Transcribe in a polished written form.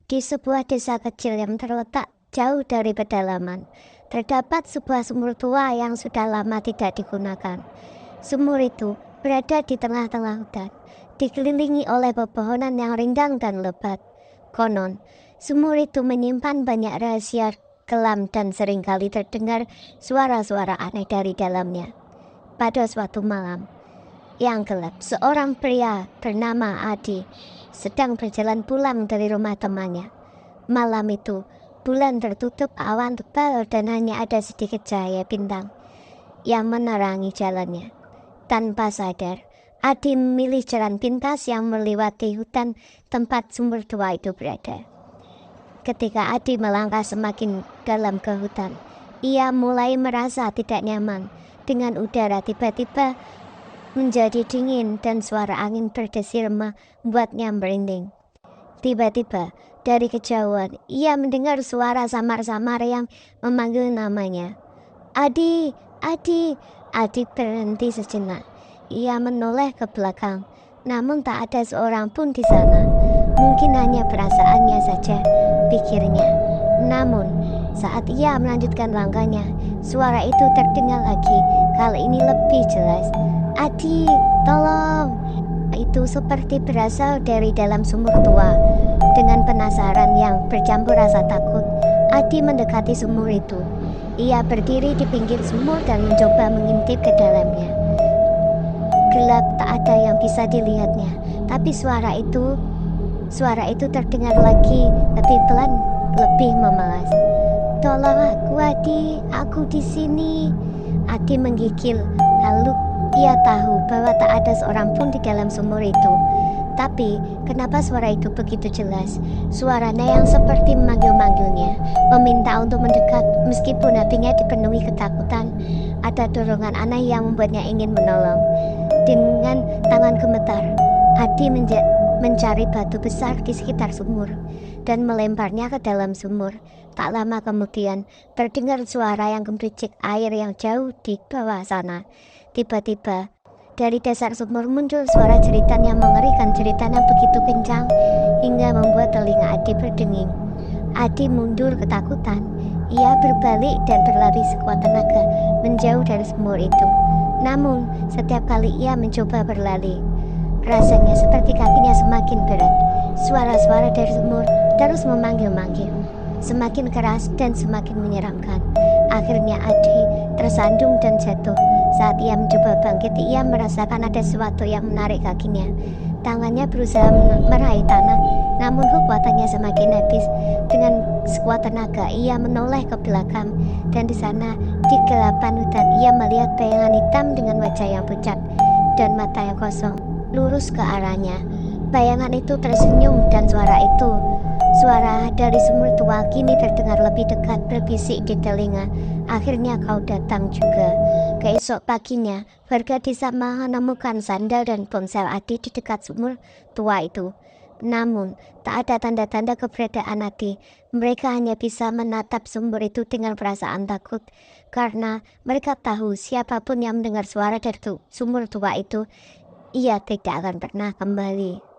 Di sebuah desa kecil yang terletak jauh dari pedalaman, terdapat sebuah sumur tua yang sudah lama tidak digunakan. Sumur itu berada di tengah-tengah hutan, dikelilingi oleh pepohonan yang rindang dan lebat. Konon, sumur itu menyimpan banyak rahasia kelam dan seringkali terdengar suara-suara aneh dari dalamnya. Pada suatu malam yang gelap, seorang pria bernama Adi sedang berjalan pulang dari rumah temannya. Malam itu, bulan tertutup awan tebal dan hanya ada sedikit cahaya bintang yang menerangi jalannya. Tanpa sadar, Adi memilih jalan pintas yang melewati hutan tempat sumur tua itu berada. Ketika Adi melangkah semakin dalam ke hutan, ia mulai merasa tidak nyaman dengan udara tiba-tiba menjadi dingin dan suara angin berdesir membuatnya merinding. Tiba-tiba, dari kejauhan, ia mendengar suara samar-samar yang memanggil namanya. Adi, Adi. Adi berhenti sejenak. Ia menoleh ke belakang, namun tak ada seorang pun di sana. Mungkin hanya perasaannya saja, pikirnya. Namun, saat ia melanjutkan langkahnya, suara itu terdengar lagi, kali ini lebih jelas. Adi, tolong! Itu seperti berasal dari dalam sumur tua. Dengan penasaran yang bercampur rasa takut, Adi mendekati sumur itu. Ia berdiri di pinggir sumur dan mencoba mengintip ke dalamnya. Gelap, tak ada yang bisa dilihatnya, tapi suara itu terdengar lagi, lebih pelan, lebih memelas. Tolong aku, Adi, aku di sini. Adi menggigil, lalu ia tahu bahwa tak ada seorang pun di dalam sumur itu. Tapi, kenapa suara itu begitu jelas? Suaranya yang seperti memanggil-manggilnya, meminta untuk mendekat meskipun hatinya dipenuhi ketakutan. Ada dorongan aneh yang membuatnya ingin menolong. Dengan tangan gemetar, Adi mencari batu besar di sekitar sumur dan melemparnya ke dalam sumur. Tak lama kemudian, terdengar suara yang gemericik air yang jauh di bawah sana. Tiba-tiba, dari dasar sumur muncul suara jeritan yang mengerikan, jeritan yang begitu kencang hingga membuat telinga Adi berdenging. Adi mundur ketakutan. Ia berbalik dan berlari sekuat tenaga menjauh dari sumur itu. Namun, setiap kali ia mencoba berlari, rasanya seperti kakinya semakin berat. Suara-suara dari sumur terus memanggil-manggil, semakin keras dan semakin menyeramkan. Akhirnya Adi tersandung dan jatuh. Saat ia mencoba bangkit, ia merasakan ada sesuatu yang menarik kakinya. Tangannya berusaha meraih tanah, namun kekuatannya semakin habis. Dengan sekuat tenaga, ia menoleh ke belakang, dan di sana, di kegelapan hutan, ia melihat bayangan hitam dengan wajah yang pucat dan mata yang kosong, lurus ke arahnya. Bayangan itu tersenyum dan suara dari sumur tua kini terdengar lebih dekat, berbisik di telinga. Akhirnya kau datang juga. Keesok paginya, warga desa menemukan sandal dan ponsel Adi di dekat sumur tua itu. Namun, tak ada tanda-tanda keberadaan Adi. Mereka hanya bisa menatap sumur itu dengan perasaan takut, karena mereka tahu siapapun yang mendengar suara dari sumur tua itu, ia tidak akan pernah kembali.